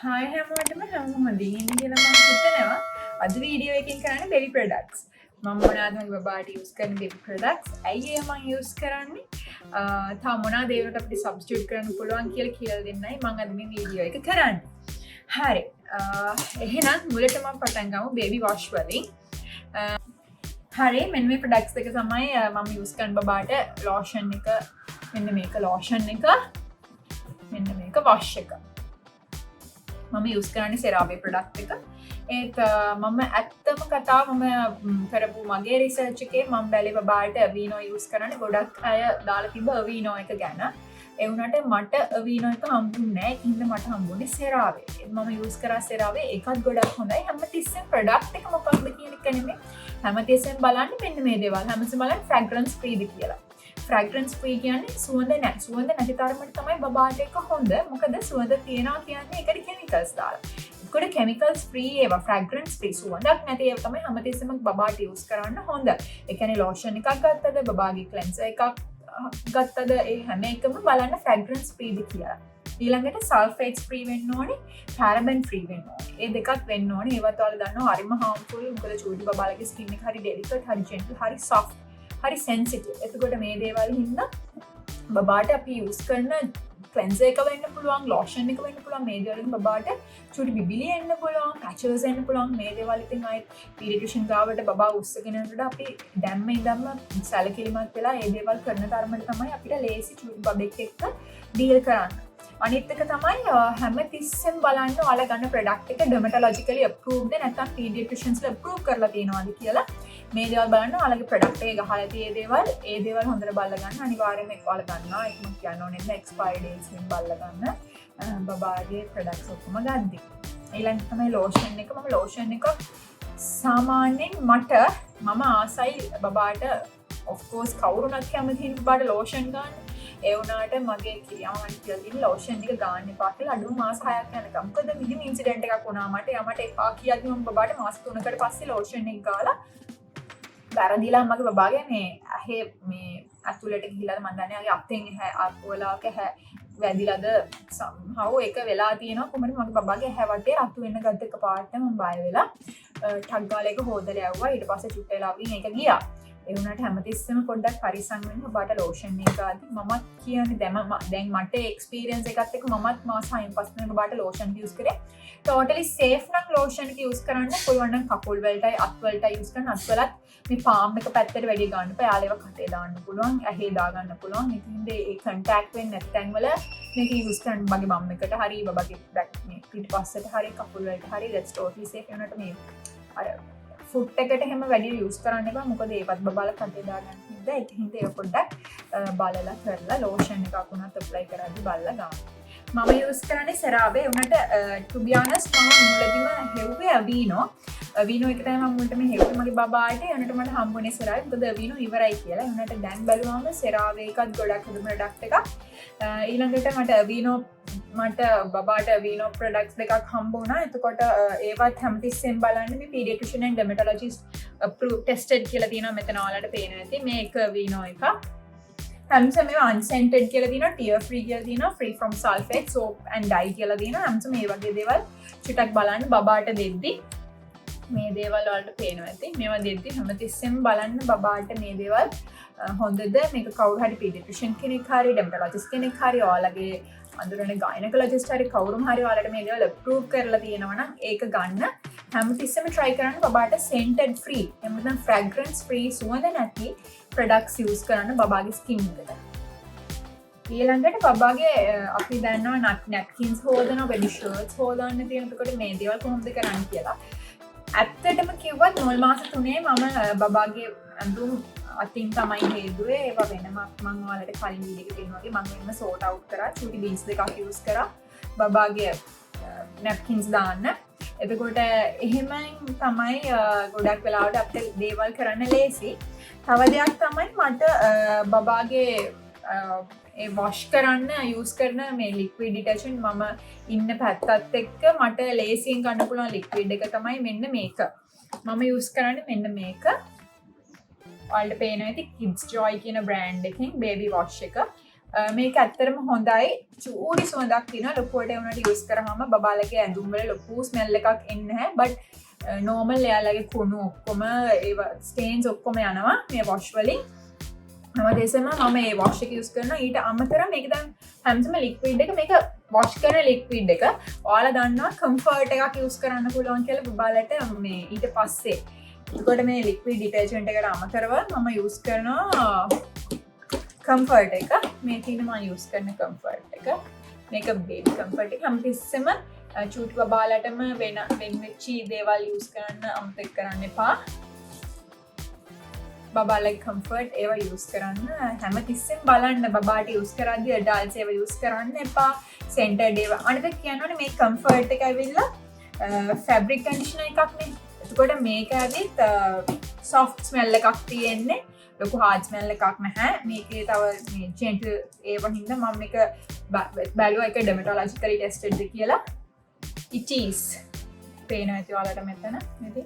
Hi හැමෝටම හොඳින් ඉන්න කියලා මම හිතනවා. අද වීඩියෝ එකකින් කරන්නේ baby products. මම මොනවද මගේ බබාට use කරන baby products. ඇයි ඒ මම use කරන්නේ? තා මොනවද ඒකට අපිට substitute කරන්න පුළුවන් කියලා දෙන්නයි මම අද මේ වීඩියෝ එක කරන්නේ. හරි. එහෙනම් මුලට මම පටන් ගමු baby wash වලින්. හරි මෙන්න මේ products දෙක තමයි මම use කරන බබාට lotion එක මෙන්න මේක lotion එක මෙන්න මේක wash එක. මම යස් කරන්නේ සෙරාවේ ප්‍රඩක්් එක ඒත් මම ඇත්තම කතා මම කරපු මගේ රිසර්ච් එකේ මම බැලි බාට වීනෝ යස් කරන්න ගොඩක් අය දාලා තිබ වීනෝ එක ගැන එවුනට මට වීනෝ එක හම්බුන්නෑ හිද මට හම්බුණේ සෙරාවේ මම යස් කර සෙරාවේ එකත් ගොඩක් හොඳයි හැම තිස්සෙන් ප්‍රඩක්් එක මොකක්ද කියන කනෙමේ හැම තිස්සෙන් බලන්න මෙන්න මේ දේවල් හැමස බලන් ෆ්‍රැග්‍රන්ස් ප්‍රීද කියලා ෆ්‍රැග්‍රන්ස් ප්‍රී කියන්නේ සුවඳ නෑ සුවඳ නැති තරමට තමයි බබාට එක හොඳ මොකද සුවඳ තියෙනවා කියන්නේ එකට කෙමිකල්ස් දාලා. ඒකට කෙමිකල්ස් ෆ්‍රී ඒවා ෆ්‍රැග්‍රන්ස් ෆ්‍රී සුවඳක් නැති ඒවා තමයි හැමතිස්සෙම බබාට යූස් කරන්න හොඳ. ඒ කියන්නේ ලෝෂන් එකක් ගත්තද බබාගේ ක්ලෙන්සර් එකක් ගත්තද ඒ හැම එකම බලන්න ෆ්‍රැග්‍රන්ස් ෆ්‍රීද කියලා. ඊළඟට සල්ෆේට්ස් ෆ්‍රී වෙන්න ඕනේ, පැරබන් ෆ්‍රී වෙන්න ඕනේ. ඒ දෙකක් වෙන්න ඕනේ. ඒවත් ඔයාලා දන්නවා හරිම harmful. මොකද චූටි බබාලගේ ස්කින් එක හරි ඩෙලිකට්, හරි ජෙන්ටල්, හරි soft. හරි සැන්සිටිව්. එතකොට මේ දේවල් හින්දා බබාට අපි යූස් කරන ක්ලෙන්සර් එක වෙන්න පුළුවන්, ලෝෂන් එක වෙන්න පුළුවන්. මේ දේවල් වලින් බබාට චුටි බිබිලි එන්න පුළුවන්, පැචස් එන්න පුළුවන්. මේ දේවල් ඉතින් ආයි පීඩියට්‍රිෂන් ගාවට බබා උස්සගෙන යනකොට අපි දැම්ම ඉඳන්ම සැලකිලිමත් වෙලා මේ දේවල් කරන තරමට තමයි අපිට ලේසි චුටි බබෙක් එක්ක ඩීල් කරන්න. අනිත් එක තමයි හැම තිස්සෙම බලන්න ඔයාලා ගන්න ප්‍රොඩක්ට් එක ඩර්මටොලොජිකලි අප්‍රූව්ඩ් නැත්නම් පීඩියට්‍රිෂන්ස්ලා අප්‍රූව් කරලා තියෙනවාද කියලා මේ දේවල් බලන්න ඔයාලගේ ප්‍රොඩක්ට් එකේ ගහලා තියෙන දේවල් ඒ දේවල් හොඳට බලලා ගන්න අනිවාර්යයෙන්ම ඒක ඔයාලා ගන්නවා ඒක මම කියන්න ඕනේ නැහැ එක්ස්පයර් ඩේට්ස් වලින් බලලා ගන්න බබාගේ ප්‍රොඩක්ට්ස් ඔක්කොම ගන්නදී ඊළඟට තමයි ලෝෂන් එක මම ලෝෂන් එක සාමාන්‍යයෙන් මම ආසයි බබාට of course කවුරුනත් කැමති බබාට ලෝෂන් ගන්න ඒ වුණාට මගේ කියාවන් කියලා තියෙන ලෝෂන් එක ගන්න එපා කියලා අඩු මාස 6ක් යනකම්. මොකද මෙහෙම ඉන්සිඩන්ට් එකක් වුණා මට. යාමට එපා කියද්දි මම බබාට මාස 3කට පස්සේ ලෝෂන් එක ගාලා වැරදිලා මගේ බබාගේ මේ ඇහි මේ ඇතුළට ගිහිල්ලා මම දන්නේ ආගේ අතෙන් ඇහැ අපෝලාක ඇහැ වැදිලාද somehow ඒක වෙලා තියෙනවා. කොහොමද මගේ බබාගේ ඇහැ වටේ රතු වෙන්න ගත්ත එකපාරට මම බය වෙලා ටග් ගාලා එක හොදලා යවුවා. ඊට පස්සේ චුට්ට වෙලාවකින් ඒක ගියා. ඒ වුණාට හැමතිස්සෙම පොඩ්ඩක් පරිස්සම් වෙන්න ඔබට ලෝෂන් එක ගාද්දි මමත් කියන්නේ දැන් මට එක්ස්පීරියන්ස් එකත් එක්ක මමත් මාස 6න් පස්සේ ඔබට ලෝෂන් යූස් කරේ. ටෝටලි සේෆ් නම් ලෝෂන් එක යූස් කරන්න පුළුවන් නම් කකුල් වලටයි අත් වලටයි යූස් කරන්න අත් වලත් මේ පාම් එක පැත්තට වැඩි ගන්න එපා. යාලේව කටේ දාන්න පුළුවන්, ඇහි දා ගන්න පුළුවන්. ඉතින් ඒ කන්ටැක්ට් වෙන්නේ නැති තැන් වල මේක යූස් කරන්න මගේ මම් එකට හරි බබගේ බැක් මේ පිටපස්සට හරි කකුල් වලට හරි that's totally safe. ඒනට මේ අර ෆුට් එකට එහෙම වැඩි යූස් කරන්න එපා. මොකද ඒවත් බබාලා කටේ දාගන්න හින්දා ඒක හින්දා ඒක පොඩ්ඩක් බලලා කරලා ලෝෂන් එකක් උනත් ඇප්ලයි කරද්දි බලලා ගන්න. මම යූස් කරන්නේ සෙරාවේ උනට to be honest මම මුලදීම හෙව්වේ අවීනෝ. අවීනෝ එක තමයි මම මුලටම හෙව්වේ මගේ බබාට. උනට මට හම්බුනේ සෙරාවේ. මොකද අවීනෝ ඉවරයි කියලා. උනට දැන් බැලුවාම සෙරාවේ එකත් ගොඩක් හොඳ ප්‍රොඩක්ට් එකක්. ඊළඟට මට අවීනෝ මට බබාට වීනෝ ප්‍රොඩක්ට්ස් දෙකක් හම්බ වුණා. එතකොට ඒවත් හැමතිස්සෙම බලන්න මේ පීඩියට්‍රිෂන් ඇන්ඩ් ඩර්මටොලොජිස්ට් අප්‍රූව් ටෙස්ටඩ් කියලා තියෙනවා මෙතන ඔයාලට පේනවා ඇති. මේක වීනෝ එක. හැමසම මේවා අන්සෙන්ටඩ් කියලා තියෙනවා, ටියර් ෆ්‍රී කියලා තියෙනවා, free from sulphate, soap and dye කියලා තියෙනවා. හැමසම මේ වගේ දේවල් චුට්ටක් බලන්න බබාට දෙද්දි මේ දේවල් වලට පේනවා ඇති. මේවා දෙද්දි හැමතිස්සෙම බලන්න බබාට මේ දේවල් හොඳද මේක කවුරු හරි පීඩියට්‍රිෂන් කෙනෙක් හරි ඩර්මටොලොජිස්ට් කෙනෙක් හරි ඔයාලගේ අඳුරන ගයිනකොලොජිස්ට් හරි කවුරුම හරි ඔයාලට මේ දේවල් අප්‍රූව් කරලා තියෙනවා නම් ඒක ගන්න හැමතිස්සෙම try කරන්න බබාට scented free එහෙම නැත්නම් fragrance free සුවඳ නැති products use කරන්න බබාගේ skin එකට. ඊළඟට බබාගේ අපි දන්නවා napkins හොදනවා, baby shirts හොදන්න තියෙන එතකොට මේ දේවල් කොහොමද කරන්නේ කියලා. ඇත්තටම කිව්වත් 0 මාස 3 මම බබාගේ අඳුම් අතින් තමයි හේදුවේ. ඒවා වෙනම මම ඔයාලට කලින් වීඩියෝ එකේ තියෙනවා වගේ මම වෙනම sort out කරා. චූටි බීන්ස් දෙකක් use කරා බබාගේ napkins දාන්න. එතකොට එහෙමයි තමයි ගොඩක් වෙලාවට අපිට දේවල් කරන්න ලේසි. තව දෙයක් තමයි මට බබාගේ ඒ වොෂ් කරන්න යූස් කරන මේ ලික්විඩ් ඩිටර්ජන්ට් මම ඉන්න පැත්තත් එක්ක මට ලේසියෙන් ගන්න පුළුවන් ලික්විඩ් එක තමයි මෙන්න මේක. මම යූස් කරන්නේ මෙන්න මේක. ඔයාලට පේනවා ඇති Kids Joy කියන බ්‍රෑන්ඩ් එකෙන් බේබි වොෂ් එක. මේක ඇත්තරම හොඳයි චූටි සුවඳක් තියෙනවා ලොකුවට ඒ වුණාට යූස් කරාම බබාලගේ ඇඳුම් වල ලොකු ස්මෙල් එකක් එන්නේ නැහැ බට් නෝමල් එයාලගේ කුණු ඔක්කොම ඒව ස්ටේන්ස් ඔක්කොම යනවා මේ වොෂ් වලින් හැමදේසම මම මේ වොෂ් එක යූස් කරනවා ඊට අමතරව මේක දැන් හැමතිස්සම ලික්විඩ් එක මේක වොෂ් කරන ලික්විඩ් එක ඔයාලා දන්නවා කම්ෆර්ට් එකක් යූස් කරන්න පුළුවන් කියලා බබාලට මේ ඊට පස්සේ එතකොට මේ ලික්විඩ් ඩිටර්ජන්ට් එකට අමතරව මම යූස් කරනවා කම්ෆර්ට් එක මේ තියෙන මම යූස් කරන කම්ෆර්ට් එක මේක බේබි කම්ෆර්ට් එක හැමතිස්සෙම චූටි බබාලටම වෙන වෙච්චි දේවල් යූස් කරන්න අමතක කරන්න එපා බබාලගේ කම්ෆර්ට් ඒවා යූස් කරන්න හැමතිස්සෙම බලන්න බබාට යූස් කරද්දී ඇඩල්ට්ස් ඒවා යූස් කරන්න එපා සෙන්ටර්ඩ් ඒවා අනිත් කියනවනේ මේ කම්ෆර්ට් එක ඇවිල්ලා ෆැබ්‍රික් කන්ඩිෂනර් එකක් නේ එතකොට මේක ඇවිත් සොෆ්ට් ස්මෙල් එකක් තියෙන්නේ ලොකු හාඩ් ස්මෙල් එකක් නැහැ මේකේ තව මේ ජෙන්ටල් ඒවා හින්දා මම මේක බැලුවා ඒක ඩර්මටොලොජිකලි ටෙස්ටඩ්ද කියලා it is පේනවා ඇති ඔයාලට මෙතන නේද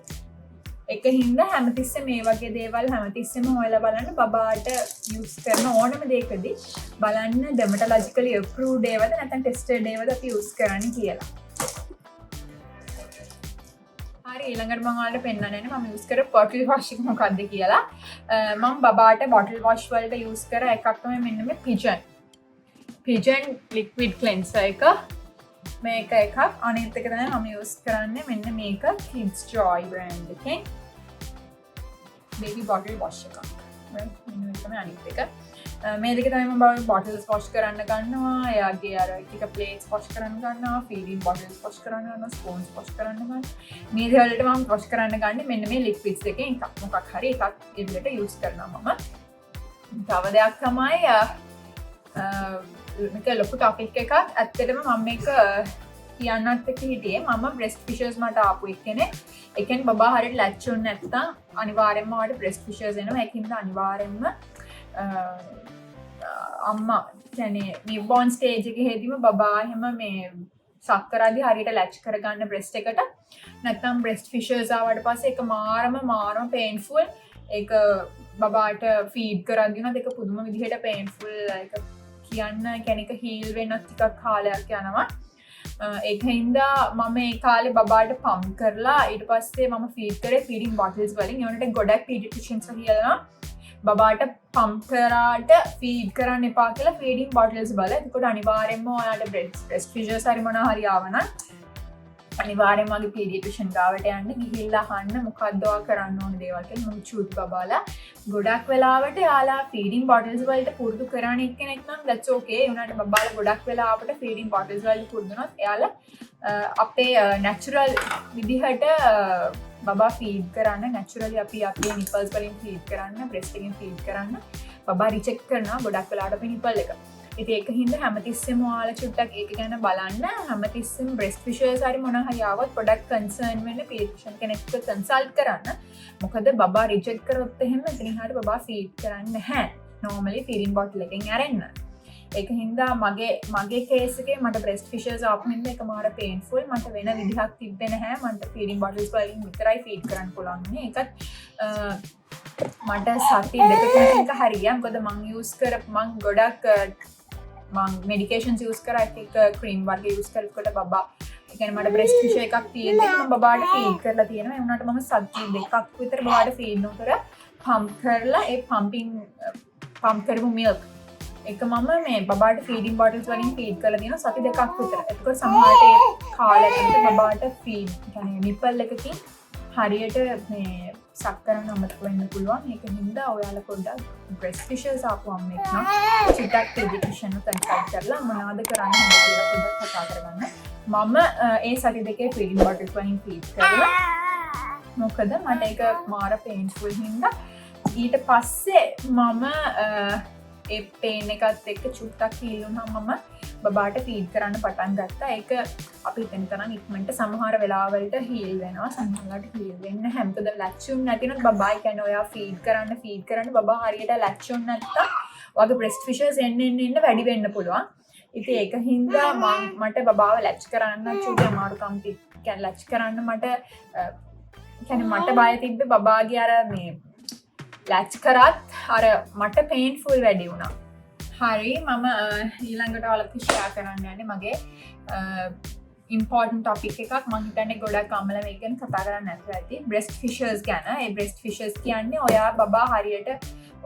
එක හින්දා හැමතිස්සෙම මේ වගේ දේවල් හැමතිස්සෙම හොයලා බලන්න බබාට යූස් කරන ඕනම දෙයකදී බලන්න ඩර්මටොලොජිකලි අප්‍රූව්ඩ් ඒවද නැත්නම් ටෙස්ටඩ් ඒවද අපි යූස් කරන්නේ කියලා ඊළඟට මම ඔයාලට පෙන්නන්නේ මම යූස් කර බොටල් වොෂ් එක මොකක්ද කියලා මම බබාට බොටල් වොෂ් වලට යූස් කර එකක් තමයි මෙන්න මේ පිජන් ලික්විඩ් ක්ලෙන්සර් එක මේක එකක් අනිත් එක තමයි මම යූස් කරන්නේ මෙන්න මේක Kids Joy brand එකෙන් baby bottle wash එකක් මෙන්න මේක තමයි අනිත් එක මේ දෙක තමයි මම bottles wash කරන්න ගන්නවා එයාගේ අර එක plates wash කරන්න ගන්නවා feeding bottles wash කරන්න ගන්නවා spoons wash කරන්න ගන්නවා මේ දේවල්ට මම wash කරන්න ගන්නේ මෙන්න මේ liquids එකෙන් එකක් මොකක් හරි එකක් ඒ විදිහට use කරනවා මම තව දෙයක් තමයි මේක ලොකු topic එකක් ඇත්තටම මම මේක කියන්නත් එක්ක හිටියේ මම breast fissures මට ආපු එක්කෙනෙක් ඒ කියන්නේ බබා හරියට ලැච් වුනේ නැත්තම් අනිවාර්යෙන්ම ඔයාලට breast fissures එනවා ඒකින්ද අනිවාර්යෙන්ම අම්මා කියන්නේ නිව්බෝර්න් ස්ටේජ් එකේ හැදීම බබා එහෙම මේ සක් කරද්දී හරියට ලැච් කරගන්න බ්‍රෙස්ට් එකට නැත්නම් බ්‍රෙස්ට් ෆිෂර්ස් ආවට පස්සේ ඒක මාරම පේන්ෆුල් ඒක බබාට ෆීඩ් කරද්දී උනත් ඒක පුදුම විදිහට පේන්ෆුල් ඒක කියන්න කියන්නේ ඒක හීල් වෙන්නත් ටිකක් කාලයක් යනවා ඒක හින්දා මම ඒ කාලේ බබාට පම්ප් කරලා ඊට පස්සේ මම ෆීඩ් කරේ ෆීඩින් බොටල්ස් වලින් ඒවලට ගොඩක් පීඩියට්‍රිෂියන්ස් කියලා බබාට පම්ප් කරාට ෆීඩ් කරන්න එපා කියලා ෆීඩින් බොටල්ස් බලලා එතකොට අනිවාර්යෙන්ම ඔයාලට බ්‍රෙස්ට් ෆිෂර්ස් හරි මොනවා හරි ආවනම් අනිවාර්යෙන්ම මගේ පීඩියට්‍රිෂියන් ගාවට යන්න ගිහිල්ලා අහන්න මොකක්ද ඔයා කරන්න ඕන දේවල් කියලා මම චූටි බබාලා ගොඩක් වෙලාවට යාලා ෆීඩින් බොටල්ස් වලට පුරුදු කරන එක්කෙනෙක් නම් that's okay ඒ උනාට බබාලා ගොඩක් වෙලාවට ෆීඩින් බොටල්ස් වලට පුරුදු වුණොත් එයාලා අපේ නැචරල් විදිහට බබා ෆීඩ් කරන්න නැචරලි අපි අපේ නිපල්ස් වලින් ෆීඩ් කරන්න බ්‍රෙස්ට් එකෙන් ෆීඩ් කරන්න බබා රිජෙක්ට් කරනවා ගොඩක් වෙලාවට අපේ නිපල් එක. ඉතින් ඒක හින්දා හැමතිස්සෙම ඔයාලා චුට්ටක් ඒක ගැන බලන්න හැමතිස්සෙම බ්‍රෙස්ට් ෆිෂර්ස් හරි මොනවා හරි ආවොත් පොඩක් කන්සර්න් වෙන්න පීඩියට්‍රිෂියන් කෙනෙක්ට කන්සල්ට් කරන්න. මොකද බබා රිජෙක්ට් කරොත් එහෙම එතනින් හරිය බබා ෆීඩ් කරන්නේ නැහැ. normally feeding bottle එකෙන් අරෙන්න. ඒක හින්දා මගේ කේස් එකේ මට බ්‍රෙස්ට් ෆිෂර්ස් ආපු හින්දා ඒක මාර පේන්ෆුල් මට වෙන විදිහක් තිබ්බේ නැහැ මට ෆීඩින් බොටල්ස් වලින් විතරයි ෆීඩ් කරන්න පුළුවන් නේ ඒකත් මට සති දෙකකින් එක හරියයි මොකද මං යූස් මං ගොඩක් මං මෙඩිකේෂන්ස් යූස් කරා එක ක්‍රීම් වර්ග යූස් කරනකොට බබා ඒ කියන්නේ මට බ්‍රෙස්ට් ෆිෂර් එකක් තියෙද්දි මම බබාට ෆීඩ් කරලා තියෙනවා ඒ වුණාට මම සති දෙකක් විතර බබාට ෆීඩ් නොකර පම්ප් කරලා ඒ පම්ප් කරපු මිල්ක් එක මම මේ බබාට ෆීඩින් බොටල්ස් වලින් ෆීඩ් කරලා තියෙනවා සති දෙකක් විතර. එතකොට සමහරට ඒ කාලයකට බබාට ෆීඩ් කියන්නේ නිපල් එකකින් හරියට මේ සක් කරන්න අමතක වෙන්න පුළුවන්. ඒක හින්දා ඔයාලා පොඩ්ඩක් බ්‍රෙස්ට් ෆිෂර්ස් ආපු අම්මෙක් නම් චුට්ටක් පීඩියට්‍රිෂියන් කන්සල්ට් කරලා මොනවද කරන්න හොඳ කියලා පොඩ්ඩක් කතා කරගන්න. මම ඒ සති දෙකේ ෆීඩින් බොටල්ස් වලින් ෆීඩ් කරලා මොකද මට ඒක මාර පේන්ෆුල් හින්දා ඊට පස්සේ මම ඒ පේන් එකත් එක්ක චුට්ටක් හීල් වුණාම මම බබාට ෆීඩ් කරන්න පටන් ගත්තා. ඒක අපි හිතන තරම් ඉක්මනට සමහර වෙලාවලට හීල් වෙනවා. සමහරවිට හීල් වෙන්නේ නැහැ. මොකද ලැච්චුන් නැතිනොත් බබා කියන්නේ ඔයා ෆීඩ් කරන්න බබා හරියට ලැච්චුන් නැත්තම් ඔයාගේ බ්‍රෙස්ට් ෆිෂර්ස් එන්න වැඩි වෙන්න පුළුවන්. ඉතින් ඒක හින්දා මට බබාව ලැච් කරන්න චුටි අමාරුකම් කියන්නේ ලැච් කරන්න මට බය තිබ්බේ බබාගේ අර මේ ලැච් කරත් අර මට පේන්ෆුල් වැඩි වුණා. හරි මම ඊළඟට ඔයාලට ෂෙයා කරන්න යන්නේ මගේ ඉම්පෝර්ටන්ට් ටොපික් එකක් මම හිතන්නේ ගොඩක් අම්මලා මේක ගැන කතා කරන්න නැතුව ඇති බ්‍රෙස්ට් ෆිෂර්ස් ගැන. ඒ බ්‍රෙස්ට් ෆිෂර්ස් කියන්නේ ඔයා බබා හරියට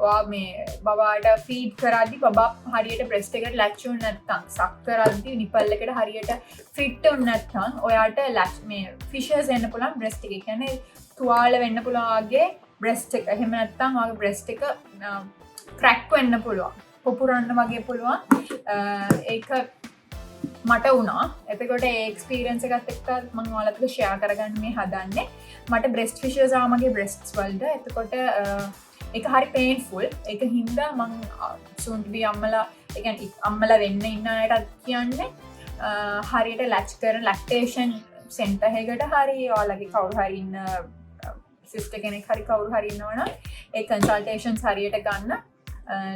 ඔයා මේ බබාට ෆීඩ් කරද්දි බබා හරියට බ්‍රෙස්ට් එකට ලැච් වුනේ නැත්නම් සක් කරද්දි නිපල් එකට හරියට ෆිට වුනේ නැත්නම් ඔයාට ලැච් මේ ෆිෂර්ස් එන්න පුළුවන් බ්‍රෙස්ට් එකේ. කියන්නේ තුවාල වෙන්න පුළුවන් වගේ බ්‍රෙස්ට් එක. එහෙම නැත්නම් ඔයාගේ බ්‍රෙස්ට් එක ක්‍රැක් වෙන්න පුළුවන්. පුපුරන්න වගේ පුළුවන්. ඒක මට වුණා. එතකොට ඒ එක්ස්පීරියන්ස් එකත් එක්ක මම ඔයාලට ෂෙයා කරගන්න මේ හදන්නේ. මට බ්‍රෙස්ට් ෆිෂර්ස් ආව මගේ බ්‍රෙස්ට්ස් වලට. එතකොට ඒක හරි පේන්ෆුල්. ඒක හින්දා මම soon to be අම්මලා, ඒ කියන්නේ අම්මලා වෙන්න ඉන්න අයටත් කියන්නේ හරියට ලැච් කරන ලැක්ටේෂන් සෙන්ටර් එකකට හරි ඔයාලගේ කවුරු හරි ඉන්න සිස්ටර් කෙනෙක් හරි කවුරු හරි ඉන්නවනම් ඒ කන්සල්ටේෂන්ස් හරියට ගන්න.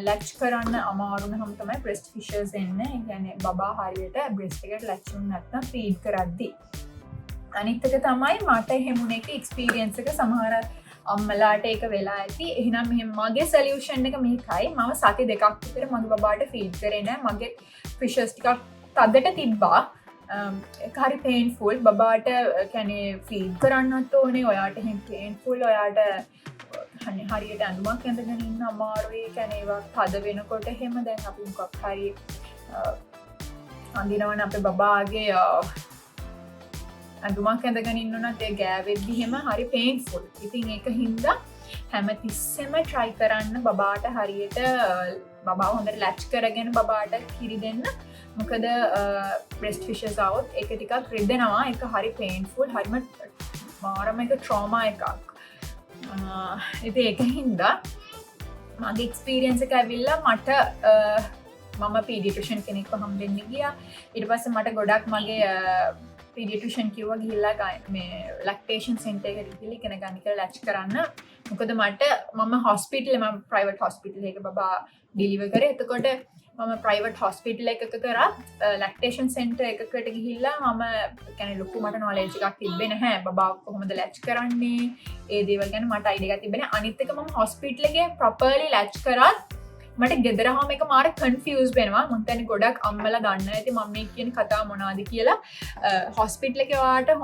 ලැච් කරන්න අමාරුනහම තමයි බ්‍රෙස්ට් ෆිෂර්ස් එන්නේ. ඒ කියන්නේ බබා හරියට බ්‍රෙස්ට් එකට ලැච් වුනේ නැත්නම් ෆීඩ් කරද්දි. අනිත් එක තමයි මට එහෙමුණ එක එක්ස්පීරියන්ස් එක සමහර අම්මලාට ඒක වෙලා ඇති. එහෙනම් මෙහෙම මගේ සොලියුෂන් එක මේකයි. මම සති දෙකක් විතර මගේ බබාට ෆීඩ් කරේ නැහැ. මගේ ෆිෂර්ස් ටිකක් තදට තිබ්බා. ඒක හරි පේන්ෆුල්. බබාට කියන්නේ ෆීඩ් කරන්නත් ඕනේ. ඔයාට එහෙම පේන්ෆුල්. ඔයාට හරියට ඇඳුමක් ඇඳගෙන ඉන්න අමාරුයි. කියන්නේ ඒවා තද වෙනකොට එහෙම දැන් අපි මොකක් හරි අඳිනවනේ අපේ බබාගේ ඇඳුමක් ඇඳගෙන ඉන්නොත් ඒ ගෑවෙද්දි එහෙම හරි පේන්ෆුල්. ඉතින් ඒක හින්දා හැමතිස්සෙම try කරන්න බබාට හරියට බබා හොඳට ලැච් කරගෙන බබාට කිරි දෙන්න. මොකද බ්‍රෙස්ට් ෆිෂර්ස් આવොත් ඒක ටිකක් රිදෙනවා. ඒක හරි පේන්ෆුල්. හරිම මාරම එක ට්‍රෝමා එකක්. ඉතින් ඒක හින්දා මගේ එක්ස්පීරියන්ස් එක ඇවිල්ලා මට මම පීඩියට්‍රිෂන් කෙනෙක්ව හම්බෙන්න ගියා. ඊට පස්සේ මට ගොඩක් මගේ පීඩියට්‍රිෂන් කිව්වා ගිහිල්ලා මේ ලැක්ටේෂන් සෙන්ටර් එකට ගිහිල්ලා ඉගෙන ගන්න කියලා ලැච් කරන්න. මොකද මම හොස්පිටලේ මම ප්‍රයිවට් හොස්පිටල් එකක බබා ඩිලිවර් කරේ. එතකොට මම ප්‍රයිවට් හොස්පිටල් එකක කරා ලැක්ටේෂන් සෙන්ටර් එකකට ගිහිල්ලා මම කියන්නේ ලොකු මට නොලෙජ් එකක් තිබ්බේ නැහැ. බබා කොහොමද ලැච් කරන්නේ? ඒ දේවල් ගැන මට අයිඩියා එකක් තිබ්බේ නැහැ. අනිත් එක මම හොස්පිටල් එකේ ප්‍රොපර්ලි ලැච් කරත් මට ගෙදරහම එක මාර කන්ෆියුස් වෙනවා. මම හිතන්නේ ගොඩක් අම්මලා දන්න ඇති මම මේ කියන කතාව මොනවද කියලා. හොස්පිටල් එකේ වාට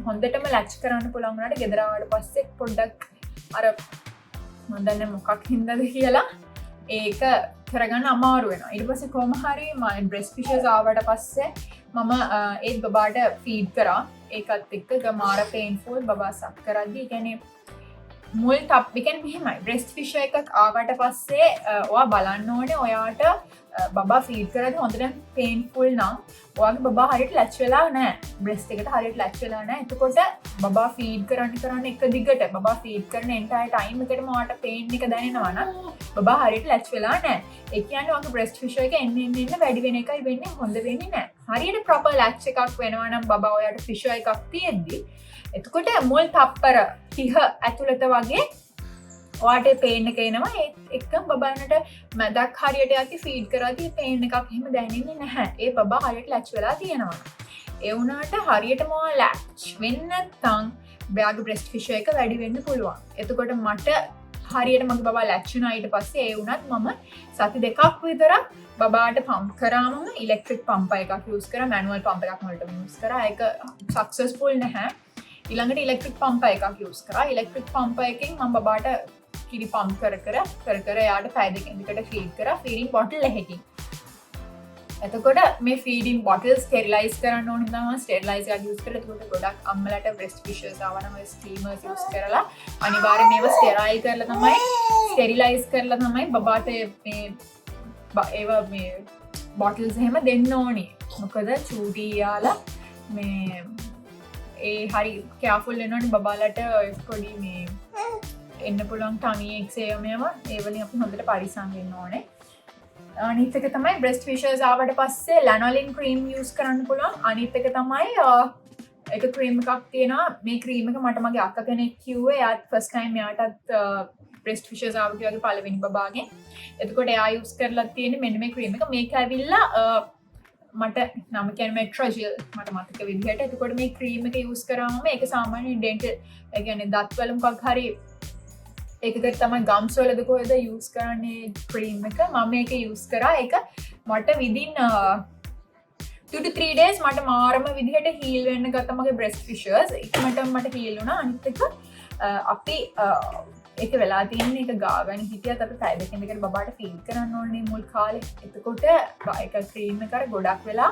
හොඳටම ලැච් කරන්න පුළුවන් වුණාට ගෙදර ආවට පස්සේ පොඩ්ඩක් අර මම දන්නේ මොකක් හින්දාද කියලා ඒක කරගන්න අමාරු වෙනවා. ඊට පස්සේ කොහොම හරි මම බ්‍රෙස්ට් ෆිෂර්ස් ආවට පස්සේ මම ඒත් බබාට ෆීඩ් කරා. ඒකත් එක්ක මාර පේන්ෆුල් බබා සක් කරද්දි. ඒ කියන්නේ මුල් ටප් එකෙන් මෙහෙමයි. බ්‍රෙස්ට් ෆිෂර් එකක් ආවට පස්සේ ඔයා බලන්න ඕනේ ඔයාට බබා ෆීඩ් කරද්දී හොඳට පේන්ෆුල් නම් ඔයාගේ බබා හරියට ලැච් වෙලා නැහැ. බ්‍රෙස්ට් එකට හරියට ලැච් වෙලා නැහැ. එතකොට බබා ෆීඩ් කරන්න එක දිගට බබා ෆීඩ් කරන එන්ටයර් ටයිම් එකටම ඔයාට පේන් එක දැනෙනවා නම් බබා හරියට ලැච් වෙලා නැහැ. ඒ කියන්නේ ඔයාගේ බ්‍රෙස්ට් ෆිෂර් එක එන්න වැඩි වෙන එකයි වෙන්නේ. හොඳ වෙන්නේ නැහැ. හරියට ප්‍රොපර් ලැච් එකක් වෙනවා නම් බබා ඔයාට ෆිෂර් එකක් තියෙද්දි එතකොට මුල් තප්පර 30 ඇතුළත වගේ ඔයාට පේන් එක එනවා. ඒත් බබානට මැදක් හරියට යති ෆීඩ් කරද්දී පේන් එකක් එහෙම දැනෙන්නේ නැහැ. ඒ බබා හරියට ලැච් වෙලා තියෙනවා. ඒ වුණාට හරියටම ලැච් වෙන්නේ නැත්නම් ඔයාගේ බ්‍රෙස්ට් ෆිෂර් එක වැඩි වෙන්න පුළුවන්. එතකොට මට හරියට මගේ බබා ලැච් වුණා. ඊට පස්සේ ඒ වුණත් මම සති දෙකක් විතර බබාට පම්ප් කරාම ඉලෙක්ට්‍රික් පම්ප් එකක් යූස් කරා. මැනුවල් පම්ප් එකක් වලට යූස් කරා. ඒක සක්සස්ෆුල් නැහැ. ඊළඟට ඉලෙක්ට්‍රික් පම්ප් එකක් යූස් කරා. ඉලෙක්ට්‍රික් පම්ප් එකෙන් මම බබාට කිරි පම්ප් කර එයාට පැය දෙකකින් ෆීඩ් කරා ෆීඩින් බොටල් එකකින්. එතකොට මේ ෆීඩින් බොටල් ස්ටෙරිලයිස් කරන්න ඕනේ තමයි. ස්ටෙරිලයිසර් එකක් යූස් කරලා එතකොට ගොඩක් අම්මලාට බ්‍රෙස්ට් ෆිෂර්ස් ආවනම් ඔය ස්ටීමර්ස් යූස් කරලා අනිවාර්යයෙන් මේවා ස්ටෙරයිල් කරලා තමයි ස්ටෙරිලයිස් කරලා තමයි බබාට ඒවා මේ බොටල්ස් එහෙම දෙන්න ඕනේ. මොකද චූටි යාලා මේ ඒ හරි කෑෆුල් වෙනවනේ බබාලට පොඩි මේ එන්න පුළුවන් ටමි එක්සේම ඒවා ඒ වලින් අපි හොඳට පරිස්සම් වෙන්න ඕනේ. අනිත් එක තමයි බ්‍රෙස්ට් ෆිෂර්ස් ආවට පස්සේ ලැනොලින් ක්‍රීම් යූස් කරන්න පුළුවන්. අනිත් එක තමයි එක ක්‍රීම් එකක් තියෙනවා. මේ ක්‍රීම් එක මට මගේ අක්කා කෙනෙක් කිව්වේ. එයාත් ෆස්ට් ටයිම් එයාටත් බ්‍රෙස්ට් ෆිෂර්ස් ආවට වගේ පළවෙනි බබාගේ. එතකොට එයා යූස් කරලා තියෙන්නේ මෙන්න මේ ක්‍රීම් එක. මේක ඇවිල්ලා මට නම කියන්නේ මෙට්‍රොජෙල් මට මතක විදිහට. එතකොට මේ ක්‍රීම් එක යූස් කරාම මේක සාමාන්‍ය ඩෙන්ටල් ඒ කියන්නේ දත් වල මොකක් හරි ඒකකට තමයි ගම්ස් වලද කොහෙද යූස් කරන්නේ ක්‍රීම් එක මම මේක යූස් කරා ඒක මට විදින් 2 to 3 days මට මාරම විදිහට හීල් වෙන්න ගත්තා මගේ බ්‍රෙස්ට් ෆිෂර්ස් ඉක්මනටම මට හීල් වුණා අනිත් එක අපි ඒක වෙලා තියෙන්නේ ඒක ගාගෙන හිටියත් අපි පැය දෙකකින් දෙකට බබාට ෆීඩ් කරන්න ඕනේ මුල් කාලේ එතකොට ඒක ක්‍රීම් එක අර ගොඩක් වෙලා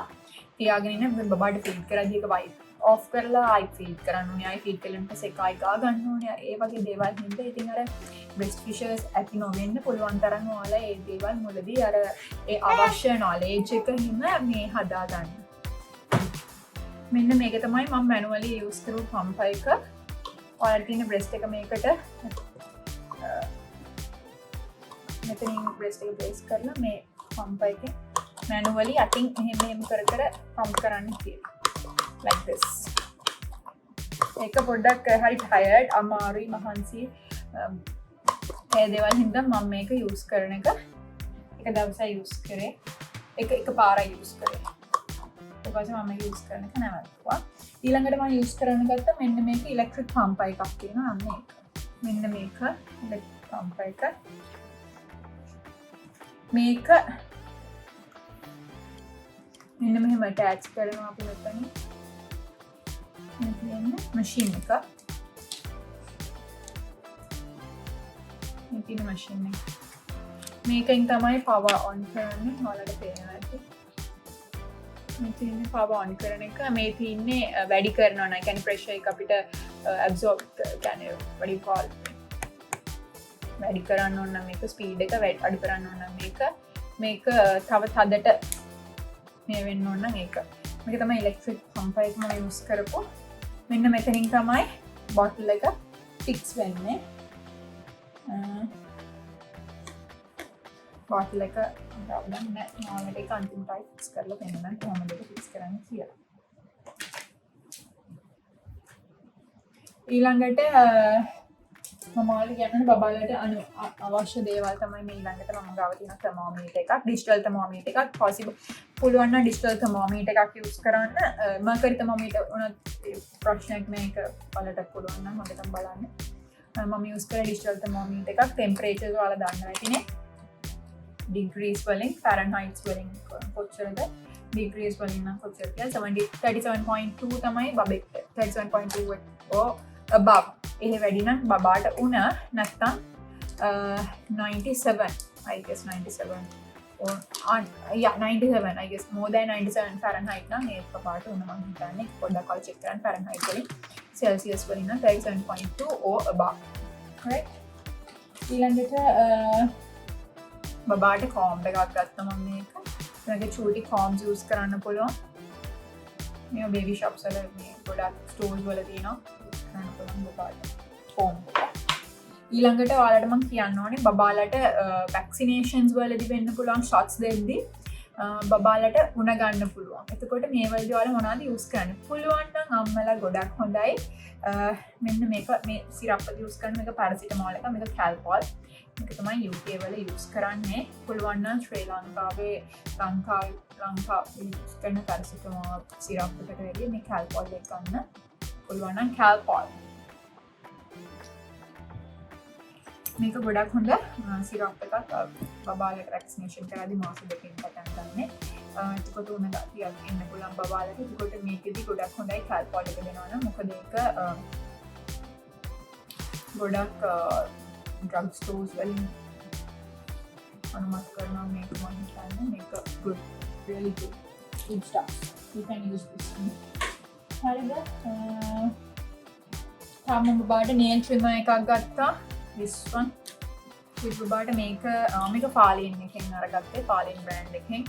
තියාගෙන ඉන්න බබාට ෆීඩ් කරද්දී ඒක වයිප් ඔෆ් කරලා ආයි ෆීඩ් කරන්න ඕනේ ආයි ෆීඩ් කළාට පස්සේ එකයි ගා ගන්න ඕනේ ඒ වගේ දේවල් හින්දා ඉතින් අර බ්‍රෙස්ට් ෆිෂර්ස් ඇති නොවෙන්න පුළුවන් තරම් ඔයාලා ඒ දේවල් මුලදී අර ඒ අවශ්‍ය knowledge එක හිම මේ හදා ගන්න මෙන්න මේක තමයි මම මැනුවලි යූස් කරපු පම්ප් එක ඔයාලට තියෙන බ්‍රෙස්ට් එක මේකට මෙතනින් බ්‍රෙස්ට් එක බේස් කරලා මේ පම්ප් එකේ මැනුවලි අතින් එහෙම කර පම්ප් කරන්න කියලා like this එක පොඩ්ඩක් හරි tired අමාරුයි මහන්සි ඒ දේවල් හින්දා මම මේක යූස් කරන එක දවසක් යූස් කරේ එක පාරක් යූස් කරේ ඊට පස්සේ මම යූස් කරන එක නැවතුවා ඊළඟට මම යූස් කරන්න ගත්ත මෙන්න මේක ඉලෙක්ට්‍රික් පම්ප් එකක් තියෙනවා අන්න ඒක මෙන්න මේක ඉලෙක්ට්‍රික් පම්ප් එක මේක මෙන්න මෙහෙම attach කරනවා අපි මෙතන machine එක මෙතන machine එක මේකෙන් තමයි power on කරන්නේ ඔයාලට පේනවා ඇති මෙතන power on කරන එක මේ තියන්නේ වැඩි කරනවා නම් කියන්නේ pressure එක අපිට absorb කියන්නේ what do you call වැඩි කරන්න ඕන නම් මේක speed එක අඩු කරන්න ඕන නම් මේක තව තදට මේ වෙන්න ඕන නම් ඒක මේක තමයි ඉලෙක්ට්‍රික් පම්ප් එක මම යූස් කරපුවා මෙන්න මෙතනින් තමයි බොටල් එක ෆික්ස් වෙන්නේ බොටල් එක ප්‍රොබ්ලම් නැහැ නෝමලි ඒක අන්තිමට ෆික්ස් කරලා පෙන්නන්න කොහොමද ඒක ෆික්ස් කරන්නේ කියලා ඊළඟට මම ඔයාලට කියන්න බබාලට අවශ්‍ය දේවල් තමයි මේ ඊළඟට මම ගාව තියෙන තර්මෝමීටර් එකක් ඩිජිටල් තර්මෝමීටර් එකක් possible පුළුවන් නම් ඩිජිටල් තර්මෝමීටර් එකක් යූස් කරන්න මර්කරි තර්මෝමීටර් උනත් ප්‍රශ්නයක් මේක ඔයාලට පුළුවන් නම් මම බලන්න මම යූස් කරේ ඩිජිටල් තර්මෝමීටර් එකක් ටෙම්පරේචර් ඔයාලා දන්නවා ඇතිනේ degrees වලින් Fahrenheit වලින් කොච්චරද degrees වලින් නම් කොච්චර කියලා 37.2 තමයි බබෙක්ට 37.2 or above එහෙ වැඩි නම් බබාට උන නැත්තම් 97 I guess 97 or yeah 97 I guess more than 97 Fahrenheit නම් ඒ බබාට උන මම හිතන්නේ පොඩ්ඩක් කල් චෙක් කරන්න Fahrenheit වලින් Celsius වලින් නම් 37.2 or above correct ඊළඟට බබාට කොම්බ් එකක් ගත්තා මම මේක ඊළඟට චූටි කොම්බ්ස් යූස් කරන්න පුළුවන් මේ බේබි shops වල මේ ගොඩක් ස්ටෝර්ස් වල තියෙනවා කරන්න පුළුවන් බබාට කොම්බ් ඊළඟට ඔයාලට මම කියන්න ඕනේ බබාලට වැක්සිනේෂන්ස් වලදී වෙන්න පුළුවන් shots දෙද්දී බබාලට උණ ගන්න පුළුවන්. එතකොට මේ වලදී ඔයාලා මොනවද යූස් කරන්න පුළුවන් නම් අම්මලා ගොඩක් හොඳයි. මෙන්න මේක මේ සිරප් එක යූස් කරන මේක පැරසිටමෝල් එක මේක කැල්පොල් මේක තමයි UK වල යූස් කරන්නේ. පුළුවන් නම් ශ්‍රී ලංකාවේ යූස් කරන පැරසිටමෝල් සිරප් එකට වැඩිය මේ කැල්පොල් එක ගන්න. පුළුවන් නම් කැල්පොල් මේක ගොඩක් හොඳ සිරප් එකක් බබාලට වැක්සිනේෂන් කරද්දී මාස දෙකකින් පටන් ගන්න. එතකොට උණ ටිකක් එන්න පුළුවන් බබාලට. එතකොට මේකෙදි ගොඩක් හොඳයි කැල්පොල් එක දෙනවා නම් මොකද ඒක ගොඩක් ඩ්‍රග් ස්ටෝර්ස් වලින් අනුමත කරනවා මේක මම හිතන්නේ මේක good really good stuff you can use this හරිද තාම බබාට nail trimmer එකක් ගත්තා this one බබාට මේක පාලින් එකෙන් අරගත්තේ පාලින් බ්‍රෑන්ඩ් එකෙන්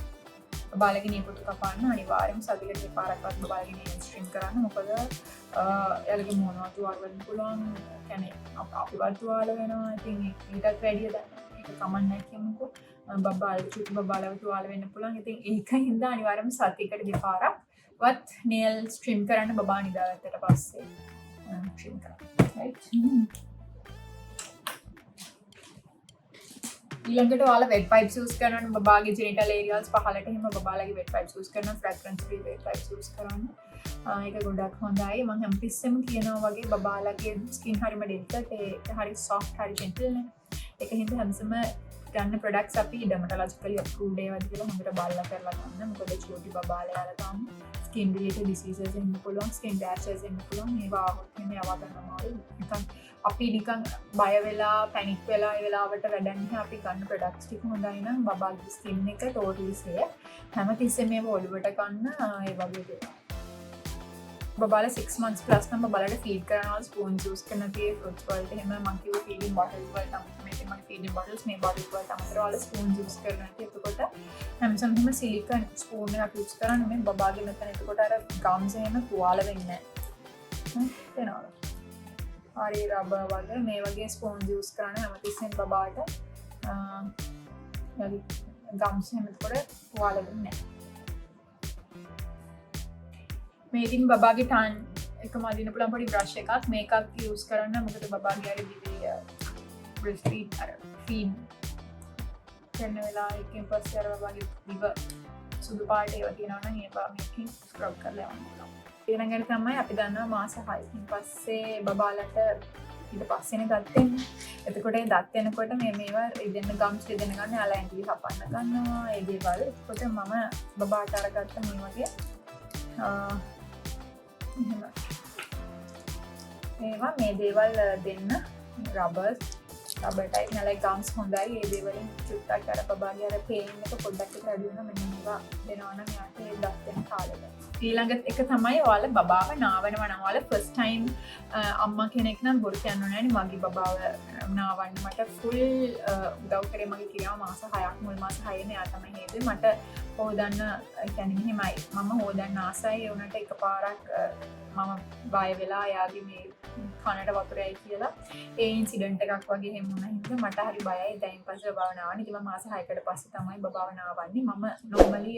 බබාලගේ නියපොතු කපන්න අනිවාර්යයෙන්ම සතියකට දෙපාරක්වත් බබාලගේ nail trim කරන්න මොකද එයාලගේ මොනවා තුවාල වෙන්න පුළුවන් කියන්නේ අපිවත් තුවාල වෙනවා ඉතින් ඊටත් වැඩිය දැන් ඒක කමක් නැහැ කියමුකෝ චුටි බබාලව තුවාල වෙන්න පුළුවන් ඉතින් ඒකින්ද අනිවාර්යයෙන්ම සතියකට දෙපාරක්වත් nails trim කරන්න බබා නිදාගත්තට පස්සේ trim කරන්න right ඊළඟට ඔයාලා වෙට් පයිප්ස් යූස් කරනවා බබාගේ ජෙනිටල් ඒරියාස් පහලට එහෙම බබාලගේ වෙට් පයිප්ස් යූස් කරනවා ෆ්‍රැග්‍රන්ස් ෆ්‍රී වෙට් පයිප්ස් යූස් කරන්න. ඒක ගොඩක් හොඳයි. මම හැමතිස්සෙම කියනවා වගේ බබාලගේ ස්කින් හරිම ඩෙලිකට් ඒක හරි සොෆ්ට් හරි ජෙන්ටල් නේ. ඒක හින්දා හැමසම ගන්න ප්‍රොඩක්ට්ස් අපි ඩර්මටොලොජිකලි අප්‍රූව්ඩ් ඒවාද කියලා හොඳට බලලා කරලා ගන්න. මොකද චූටි බබාලයාලා තාම ස්කින් රිලේටඩ් ඩිසීසස් එන්න පුළුවන්, ස්කින් රෑෂස් එන්න පුළුවන්. ඒවා આવොත් එන්නේ යවා ගන්න අමාරුයි. නිකන් අපි නිකන් බය වෙලා පැනික් වෙලා ඒ වෙලාවට වැඩක් නැහැ. අපි ගන්න ප්‍රොඩක්ට්ස් ටික හොඳයි නම් බබාගේ ස්කින් එක ටෝටලි සේෆ්. හැමතිස්සෙම මේව ඔළුවට ගන්න ඒ වගේ දේවල්. බබාලා 6 months plus නම් බබාලට ෆීඩ් කරනවා ස්පූන්ස් යූස් කරන tie fruits වලට එහෙම මම කිව්ව ෆීඩින් බොටල්ස් වලට තමයි මම ෆීඩින් බොටල්ස් මේ බොටල්ස් වලට අමතරව ඔයාලා ස්පූන්ස් යූස් කරනවා. එතකොට හැමසම සිලිකන් ස්පූන් එකක් යූස් කරන්න මේ බබාගේ මෙතන. එතකොට අර ගම්ස් එහෙම තුවාල වෙන්නේ නැහැ. තේරෙනවද? හරි රබර් වගේ මේ වගේ ස්පූන්ස් යූස් කරන්න හැමතිස්සෙම බබාට යලි ගම්ස් එහෙම එතකොට තුවාල වෙන්නේ නැහැ. මේ ඉතින් බබාගේ ටන් එක මදින්න පුළුවන් පොඩි බ්‍රෂ් එකක් මේකක් යූස් කරන්න. මොකද බබාගේ අර දිවේ බ්‍රෙස්ට් ෆීඩ් අර ෆීඩ් කරන වෙලාව එකෙන් පස්සේ අර බබාගේ දිව සුදු පාට ඒවා තියෙනවා නම් ඒවා මේකෙන් ස්ක්‍රබ් කරලා යවන්න පුළුවන්. ඊළඟට තමයි අපි දන්නවා මාස 6කින් පස්සේ බබාලට ඊට පස්සේනේ දත් එන්නේ. එතකොට ඒ දත් එනකොට මේවා ඉදෙන්න ගම්ස් ඉදෙන්න ගන්න යාලා ඇඟිලි කපන්න ගන්නවා ඒ දේවල්. එතකොට මම බබාට අරගත්ත මේ වගේ මේවා මේ දේවල් දෙන්න රබර් ටයිප් නලයි ගම්ස් හොඳයි. ඒ දේවලින් චුට්ටක් අර බබාගේ අර පේන් එක පොඩ්ඩක් එක වැඩි වෙනවා. මෙන්න මේවා දෙනවා නම් යාට ඒ දත් වෙන කාලෙට. ඊළඟ එක තමයි ඔයාලා බබාව නාවනවා නම් ඔයාලා ෆස්ට් ටයිම් අම්මා කෙනෙක් නම් බොරු කියන්න ඕනේ නෑනේ මගේ බබාව නාවන්න. මට ෆුල් උදව් කරේ මගේ කිරියා මාස 6ක් මුල් මාස 6 නේ යා තමයි හේතුව. මට හොදන්න කියන්නේ මෙහෙමයි මම හොදන්න ආසයි. ඒ උනට එකපාරක් මම බය වෙලා යාගේ මේ කනට වතුරයි කියලා ඒ ඉන්සිඩන්ට් එකක් වගේ එහෙම වුණා. හින්දා මට හරි බයයි. දැන් පස්සේ බබාව නාවන්න. ඉතින් මාස 6කට පස්සේ තමයි බබාව නාවන්නේ. මම normally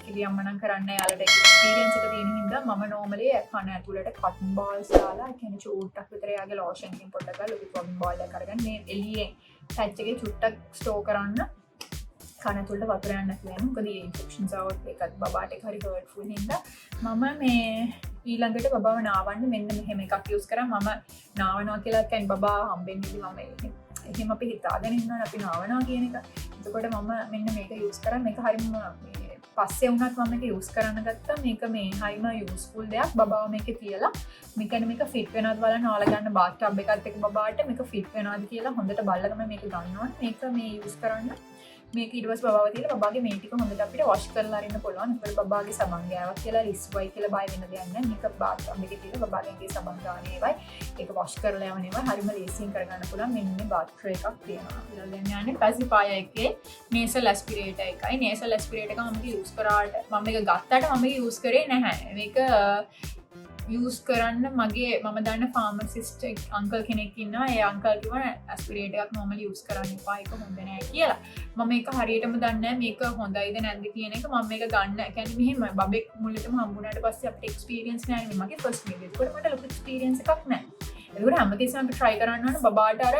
කිරියම්මනම් කරන්නේ යාලට එක්ස්පීරියන්ස් එක තියෙන හින්දා මම normally කන ඇතුළට cotton balls දාලා කියන්නේ චූට්ටක් විතර යාගේ lotion එකෙන් පොඩ්ඩක් ගාලා ලොකු cotton ball එකක් අරගෙන මේ එළියෙන් පැච් එකේ චුට්ටක් ස්ටෝ කරන්න කන ඇතුළට වතුර යන්න නැති වෙන. මොකද මේ ඉන්ෆෙක්ෂන්ස් આવොත් ඒකත් බබාට ඒක හරි හර්ට්ෆුල් හින්දා මම මේ ඊළඟට බබාව නාවන්න මෙන්න මෙහෙම එකක් යූස් කරා. මම නාවනවා කියලා කියන්නේ බබා හම්බෙන්නේ මම එහෙම අපි හිතාගෙන ඉන්නවා අපි නාවනවා කියන එක. එතකොට මම මෙන්න මේක යූස් කරා. මේක හරිම පස්සේ වුණත් මම මේක යූස් කරන්න ගත්තා. මේක මේ හරිම යූස්ෆුල් දෙයක්. බබාව මේකේ තියලා මේක ෆිට වෙනවද බලන්න ඔයාලා ගන්න බාත් ටබ් එකත් එක්ක බබාට මේක ෆිට වෙනවද කියලා හොඳට බලලා තමයි මේක ගන්න ඕනේ. මේක මේ යූස් කරන්න මේක ඊට පස්සේ බබාව තියලා බබාගේ මේ ටික හොඳට අපිට වොෂ් කරලා අරින්න පුළුවන්. ඒකවල බබාගේ සබන් ගෑවක් කියලා ලිස්වයි කියලා බය වෙන දෙයක් නැහැ. මේක බාත් ටබ් එකේ තියලා බබාගේ සබන් ගානේ ඒවයි ඒක වොෂ් කරලා යවන ඒවා හරිම ලේසියෙන් කරගන්න පුළුවන්. මෙන්න මේ බාත් ට්‍රේ එකක් තියෙනවා. ඊළඟ යන්නේ පැසිෆායර් එකේ නේසල් ඇස්පිරේටර් එකයි. නේසල් ඇස්පිරේටර් එක මම යූස් කරාට මම මේක ගත්තාට මම මේක යූස් කරේ නැහැ. මේක යූස් කරන්න මගේ මම දන්න ෆාමසිස්ට් අංකල් කෙනෙක් ඉන්නවා. ඒ අංකල් කිව්වා ඇස්පිරේටර් එකක් normally යූස් කරන්න එපා. ඒක හොඳ නෑ කියලා. මම මේක හරියටම දන්නේ නැහැ මේක හොඳයිද නැද්ද කියන එක. මම මේක ගන්න කියන්නේ මෙහෙම බබෙක් මුලටම හම්බුනාට පස්සේ අපිට එක්ස්පීරියන්ස් නැහැ නේ. මගේ ෆස්ට් මේක. ඒකට මට ලොකු එක්ස්පීරියන්ස් එකක් නැහැ. ඒකට හැමතිස්සෙම අපි try කරන්න ඕන බබාට අර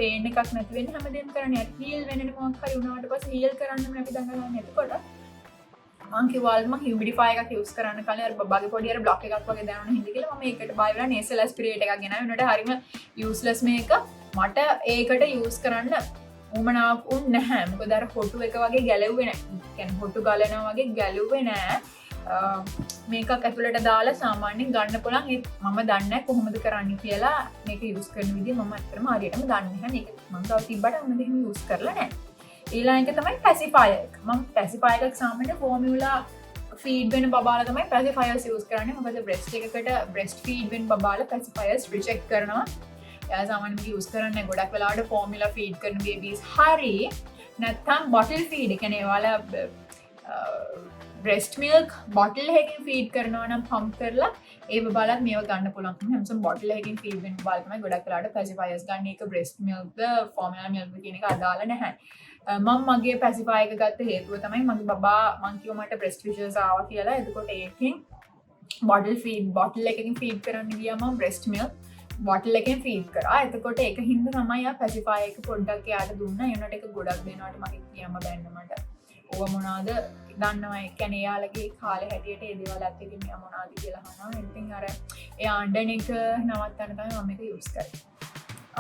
පේන් එකක් නැති වෙන්න හැමදේම කරන්නේ. අර හීල් වෙන්නේ මොකක් හරි වුණාට පස්සේ හීල් කරන්න අපි දඟලන්නේ. එතකොට මං කිව්වල් මම හියුමිඩිෆයර් එකක් යූස් කරන්න කලින් අර බබාගේ පොඩි අර බ්ලොක් එකක් වගේ දැනුණ හින්දා කියලා මම ඒකට බය වෙලා නේසල් ඇස්පිරේටර් එකක් ගෙනාවා. උනට හරිම යූස්ලස් මේක. මට ඒකට යූස් කරන්න උමනාවක් උන්නේ නැහැ. මොකද අර හොටු එක වගේ ගැලෙව්වේ නැහැ. කියන්නේ හොටු ගලනවා වගේ ගැලුවේ නැහැ. මේකක් ඇතුළට දාලා සාමාන්‍යයෙන් ගන්න පුළුවන්. ඒ මම දන්නේ නැහැ කොහොමද කරන්නේ කියලා. මේක යූස් කරන විදිහ මම අත්‍තරම හරියටම දන්නේ නැහැ. මේක මම තව තිබ්බට මම දෙහිම යූස් කරලා නැහැ. ඊළඟ එක තමයි පැසිෆයර් එක. මම පැසිෆයර් එකක් සාමාන්‍ය ෆෝමියුලා ෆීඩ් වෙන බබාලා තමයි පැසිෆයර්ස් යූස් කරන්නේ. මොකද බ්‍රෙස්ට් එකකට බ්‍රෙස්ට් ෆීඩ් වෙන බබාලා පැසිෆයර්ස් රිජෙක්ට් කරනවා. එයා සාමාන්‍යයෙන් මේක යූස් කරන්නේ ගොඩක් වෙලාවට ෆෝමියුලා ෆීඩ් කරන බේබීස් හරි නැත්නම් බොටල් ෆීඩ්. ඒ කියන්නේ ඔයාලා බ්‍රෙස්ට් මිල්ක් බොටල් එකකින් ෆීඩ් කරනවා නම් පම්ප් කරලා ඒ බබාලත් මේව ගන්න පුළුවන්. හැමසම බොටල් එකකින් ෆීඩ් වෙන බබාලා තමයි ගොඩක් වෙලාවට පැසිෆයර්ස් ගන්න. ඒක බ්‍රෙස්ට් මිල්ක්ද ෆෝමියුලා මිල්ක්ද කියන එක අදාළ නැහැ. මම මගේ පැසිෆයර් එක ගත්ත හේතුව තමයි මගේ බබා මං කිව්වා මට බ්‍රෙස්ට් ෆිෂර්ස් ආවා කියලා. එතකොට ඒකෙන් බොටල් එකකින් ෆීඩ් කරන්න ගියා මම බ්‍රෙස්ට් මිල්ක්. බොටල් එකෙන් ෆීඩ් කරා. එතකොට ඒක හින්දා තමයි ආ පැසිෆයර් එක පොඩ්ඩක් එයාට දුන්නා. එනකොට ඒක ගොඩක් දෙනවට මගේ කියන්න බැන්න මට. ඕව මොනවාද දන්නවා. ඒ කියන්නේ එයාලගේ කාලේ හැටියට ඒ දේවල් ඇත්ත ඉතින් මෙයා මොනවාද කියලා අහනවා. ඉතින් අර ඒ ආණ්ඩන එක නවත්තන්න තමයි මම මේක යූස් කරේ.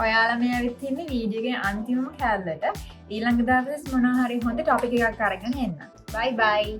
ඔයාලා මේ ඇවිත් ඉන්නේ වීඩියෝ එකේ අන්තිමම කැලලට. ඊළඟ දවස් මොනවා හරි හොඳ ටොපික් එකක් අරගෙන එන්න. බයි බයි.